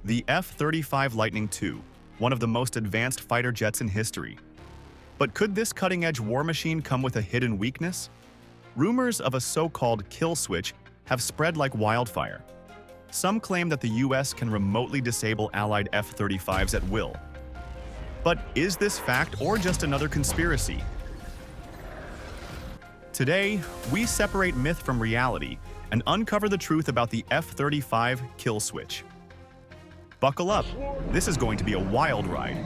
The F-35 Lightning II, one of the most advanced fighter jets in history. But could this cutting-edge war machine come with a hidden weakness? Rumors of a so-called kill switch have spread like wildfire. Some claim that the US can remotely disable Allied F-35s at will. But is this fact or just another conspiracy? Today, we separate myth from reality and uncover the truth about the F-35 kill switch. Buckle up, this is going to be a wild ride.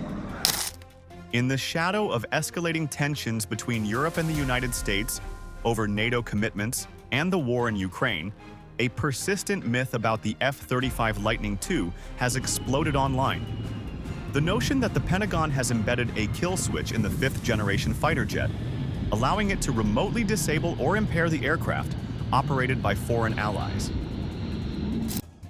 In the shadow of escalating tensions between Europe and the United States over NATO commitments and the war in Ukraine, a persistent myth about the F-35 Lightning II has exploded online. The notion that the Pentagon has embedded a kill switch in the fifth-generation fighter jet, allowing it to remotely disable or impair the aircraft operated by foreign allies.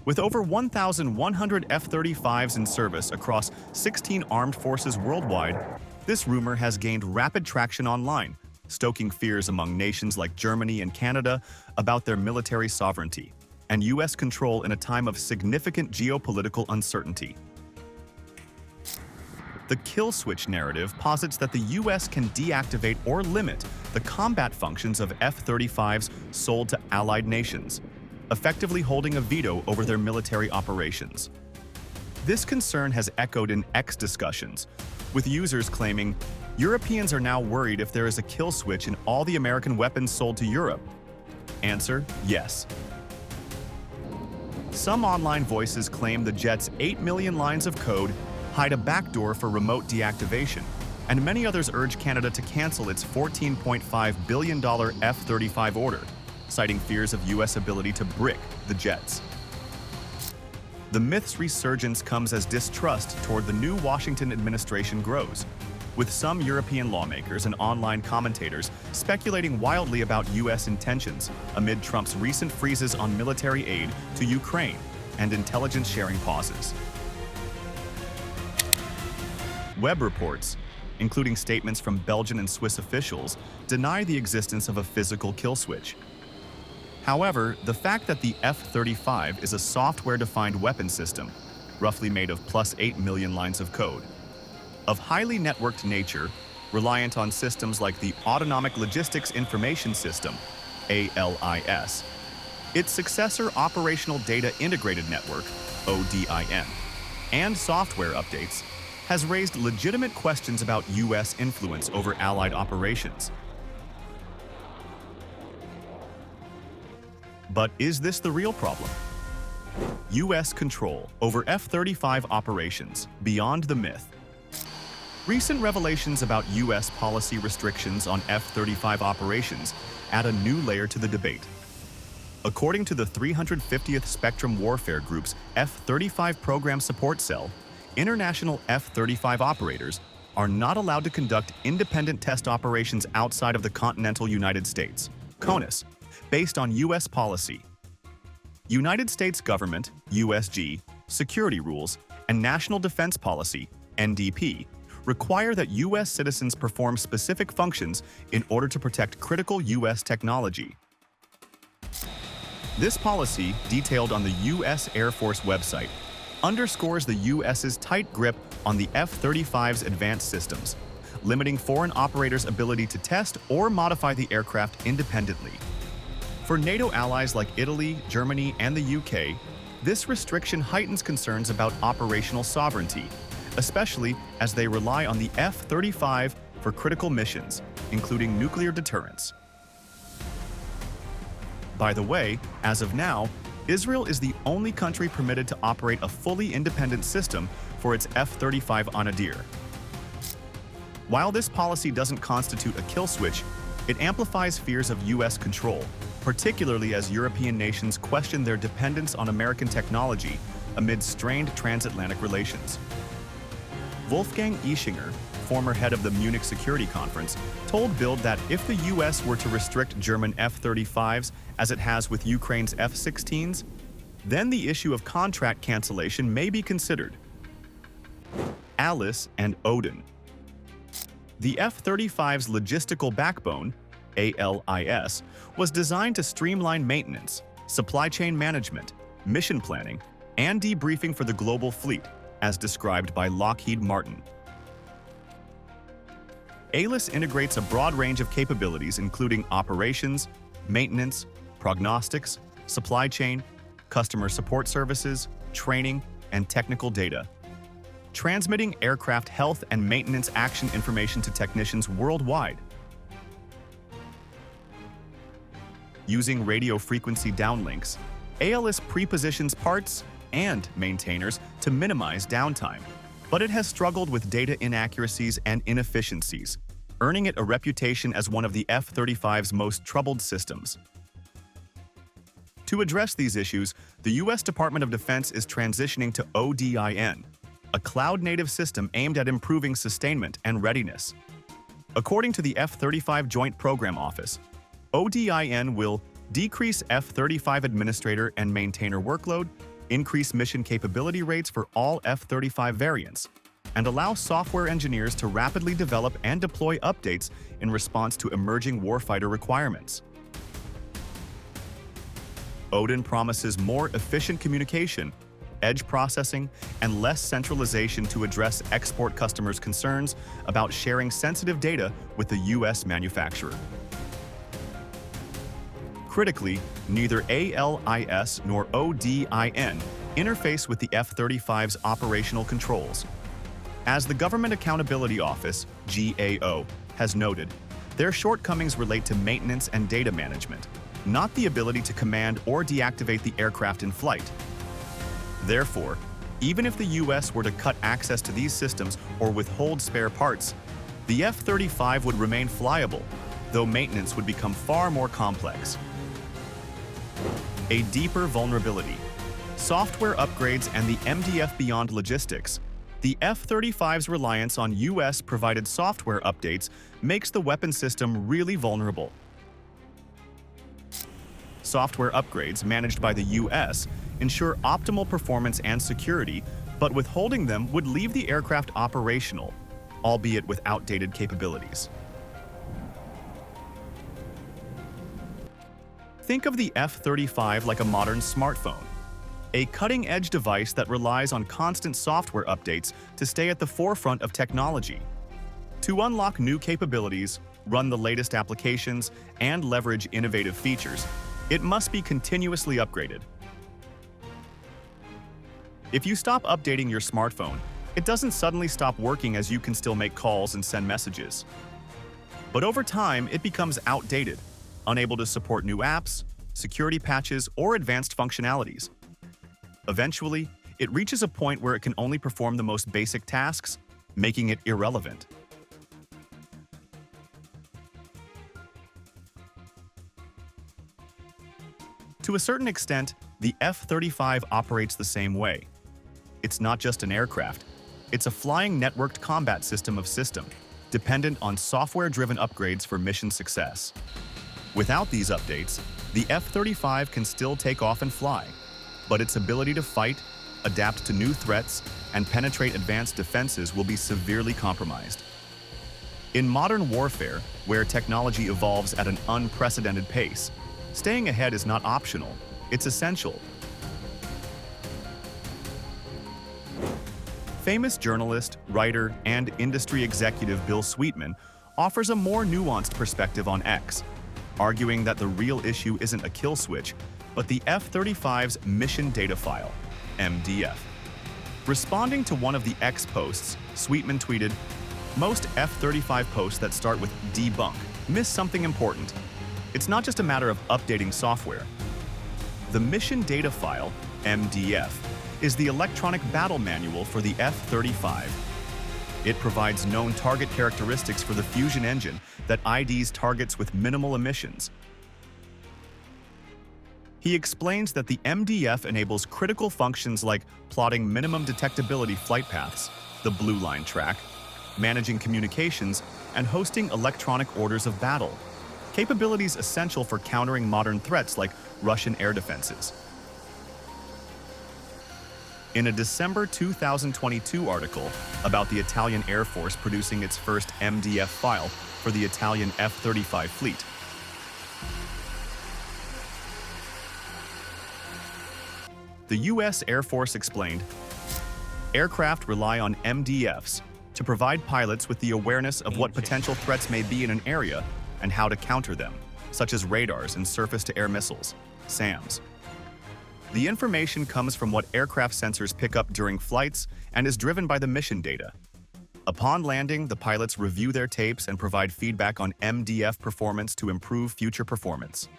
With over 1,100 F-35s in service across 16 armed forces worldwide, this rumor has gained rapid traction online, stoking fears among nations like Germany and Canada about their military sovereignty and U.S. control in a time of significant geopolitical uncertainty. The kill switch narrative posits that the U.S. can deactivate or limit the combat functions of F-35s sold to allied nations, effectively holding a veto over their military operations. This concern has echoed in X discussions, with users claiming Europeans are now worried if there is a kill switch in all the American weapons sold to Europe. Answer: yes. Some online voices claim the jet's 8 million lines of code hide a backdoor for remote deactivation, and many others urge Canada to cancel its $14.5 billion F-35 order, citing fears of U.S. ability to brick the jets. The myth's resurgence comes as distrust toward the new Washington administration grows, with some European lawmakers and online commentators speculating wildly about U.S. intentions amid Trump's recent freezes on military aid to Ukraine and intelligence sharing pauses. Web reports, including statements from Belgian and Swiss officials, deny the existence of a physical kill switch. However, the fact that the F-35 is a software-defined weapon system, roughly made of plus 8 million lines of code, of highly networked nature, reliant on systems like the Autonomic Logistics Information System, ALIS, its successor Operational Data Integrated Network, ODIN, and software updates, has raised legitimate questions about U.S. influence over Allied operations. But is this the real problem? U.S. control over F-35 operations beyond the myth. Recent revelations about U.S. policy restrictions on F-35 operations add a new layer to the debate. According to the 350th Spectrum Warfare Group's F-35 Program Support Cell, international F-35 operators are not allowed to conduct independent test operations outside of the continental United States, CONUS, based on U.S. policy. United States government, USG, security rules, and national defense policy, NDP, require that U.S. citizens perform specific functions in order to protect critical U.S. technology. This policy, detailed on the U.S. Air Force website, underscores the U.S.'s tight grip on the F-35's advanced systems, limiting foreign operators' ability to test or modify the aircraft independently. For NATO allies like Italy, Germany, and the UK, this restriction heightens concerns about operational sovereignty, especially as they rely on the F-35 for critical missions, including nuclear deterrence. By the way, as of now, Israel is the only country permitted to operate a fully independent system for its F-35 Anadir. While this policy doesn't constitute a kill switch, it amplifies fears of U.S. control, particularly as European nations question their dependence on American technology amid strained transatlantic relations. Wolfgang Ischinger, former head of the Munich Security Conference, told Bild that if the U.S. were to restrict German F-35s as it has with Ukraine's F-16s, then the issue of contract cancellation may be considered. Alice and Odin. The F-35's logistical backbone, ALIS, was designed to streamline maintenance, supply chain management, mission planning, and debriefing for the global fleet, as described by Lockheed Martin. ALIS integrates a broad range of capabilities including operations, maintenance, prognostics, supply chain, customer support services, training, and technical data, transmitting aircraft health and maintenance action information to technicians worldwide. Using radio frequency downlinks, ALIS pre-positions parts and maintainers to minimize downtime, but it has struggled with data inaccuracies and inefficiencies, earning it a reputation as one of the F-35's most troubled systems. To address these issues, the U.S. Department of Defense is transitioning to ODIN, a cloud-native system aimed at improving sustainment and readiness. According to the F-35 Joint Program Office, ODIN will decrease F-35 administrator and maintainer workload, increase mission capability rates for all F-35 variants, and allow software engineers to rapidly develop and deploy updates in response to emerging warfighter requirements. ODIN promises more efficient communication, edge processing, and less centralization to address export customers' concerns about sharing sensitive data with the U.S. manufacturer. Critically, neither ALIS nor ODIN interface with the F-35's operational controls. As the Government Accountability Office, GAO, has noted, their shortcomings relate to maintenance and data management, not the ability to command or deactivate the aircraft in flight. Therefore, even if the U.S. were to cut access to these systems or withhold spare parts, the F-35 would remain flyable, though maintenance would become far more complex. A deeper vulnerability. Software upgrades and the MDF beyond logistics. The F-35's reliance on U.S.-provided software updates makes the weapon system really vulnerable. Software upgrades managed by the U.S. ensure optimal performance and security, but withholding them would leave the aircraft operational, albeit with outdated capabilities. Think of the F-35 like a modern smartphone, a cutting-edge device that relies on constant software updates to stay at the forefront of technology. To unlock new capabilities, run the latest applications, and leverage innovative features, it must be continuously upgraded. If you stop updating your smartphone, it doesn't suddenly stop working, as you can still make calls and send messages. But over time, it becomes outdated, unable to support new apps, security patches, or advanced functionalities. Eventually, it reaches a point where it can only perform the most basic tasks, making it irrelevant. To a certain extent, the F-35 operates the same way. It's not just an aircraft. It's a flying networked combat system of systems, dependent on software-driven upgrades for mission success. Without these updates, the F-35 can still take off and fly, but its ability to fight, adapt to new threats, and penetrate advanced defenses will be severely compromised. In modern warfare, where technology evolves at an unprecedented pace, staying ahead is not optional, it's essential. Famous journalist, writer, and industry executive Bill Sweetman offers a more nuanced perspective on X, arguing that the real issue isn't a kill switch, but the F-35's mission data file, MDF. Responding to one of the X posts, Sweetman tweeted, "Most F-35 posts that start with debunk miss something important. It's not just a matter of updating software. The mission data file, MDF, is the electronic battle manual for the F-35. It provides known target characteristics for the fusion engine that IDs targets with minimal emissions." He explains that the MDF enables critical functions like plotting minimum detectability flight paths, the blue line track, managing communications, and hosting electronic orders of battle, capabilities essential for countering modern threats like Russian air defenses. In a December 2022 article about the Italian Air Force producing its first MDF file for the Italian F-35 fleet, The U.S. Air Force explained, aircraft rely on MDFs to provide pilots with the awareness of what potential threats may be in an area and how to counter them, such as radars and surface-to-air missiles, SAMs. The information comes from what aircraft sensors pick up during flights and is driven by the mission data. Upon landing, the pilots review their tapes and provide feedback on MDF performance to improve future performance.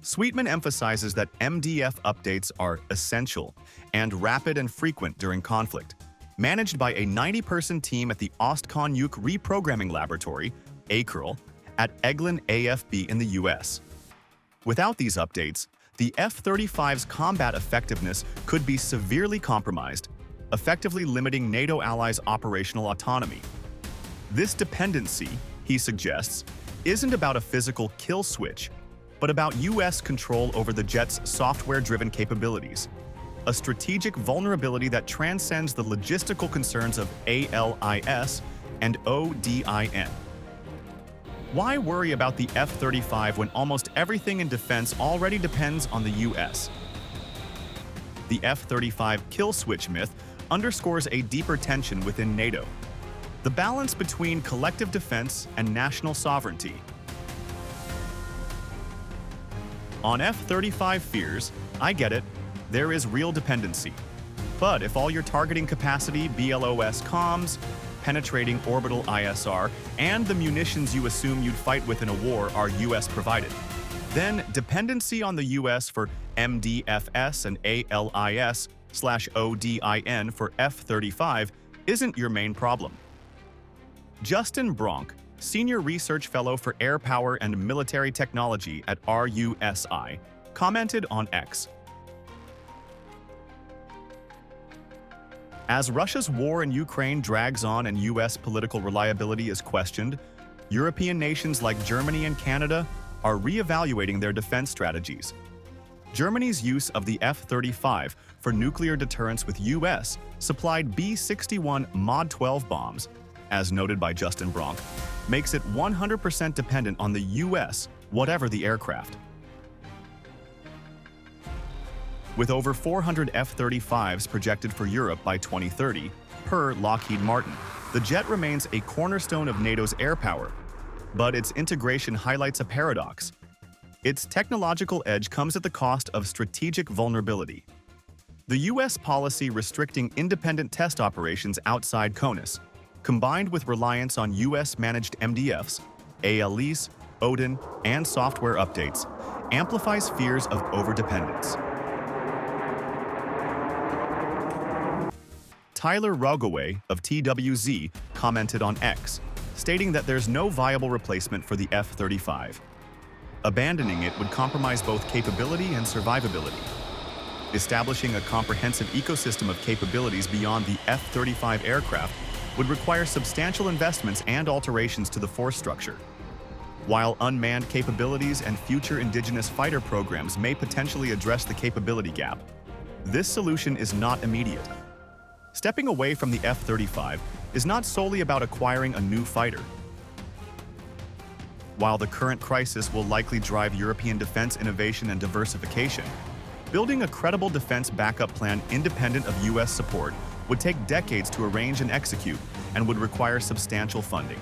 Sweetman emphasizes that MDF updates are essential and rapid and frequent during conflict, managed by a 90-person team at the Ostkonjuk Reprogramming Laboratory, ACRL, at Eglin AFB in the US. Without these updates, the F-35's combat effectiveness could be severely compromised, effectively limiting NATO allies' operational autonomy. This dependency, he suggests, isn't about a physical kill switch, but about US control over the jet's software-driven capabilities, a strategic vulnerability that transcends the logistical concerns of ALIS and ODIN. Why worry about the F-35 when almost everything in defense already depends on the US? The F-35 kill switch myth underscores a deeper tension within NATO, the balance between collective defense and national sovereignty. On F-35 fears, I get it, there is real dependency. But if all your targeting capacity, BLOS comms, penetrating orbital ISR, and the munitions you assume you'd fight with in a war are US provided, then dependency on the US for MDFS and ALIS/ODIN for F-35 isn't your main problem. Justin Bronk, Senior Research Fellow for Air Power and Military Technology at RUSI, commented on X. As Russia's war in Ukraine drags on and US political reliability is questioned, European nations like Germany and Canada are reevaluating their defense strategies. Germany's use of the F-35 for nuclear deterrence with US-supplied B-61 Mod 12 bombs, as noted by Justin Bronk, makes it 100% dependent on the US, whatever the aircraft. With over 400 F-35s projected for Europe by 2030, per Lockheed Martin, the jet remains a cornerstone of NATO's air power. But its integration highlights a paradox. Its technological edge comes at the cost of strategic vulnerability. The US policy restricting independent test operations outside CONUS, combined with reliance on US-managed MDFs, ALIS, ODIN, and software updates, amplifies fears of overdependence. Tyler Rogoway of TWZ commented on X, stating that there's no viable replacement for the F-35. Abandoning it would compromise both capability and survivability. Establishing a comprehensive ecosystem of capabilities beyond the F-35 aircraft would require substantial investments and alterations to the force structure. While unmanned capabilities and future indigenous fighter programs may potentially address the capability gap, this solution is not immediate. Stepping away from the F-35 is not solely about acquiring a new fighter. While the current crisis will likely drive European defense innovation and diversification, building a credible defense backup plan independent of US support would take decades to arrange and execute and would require substantial funding.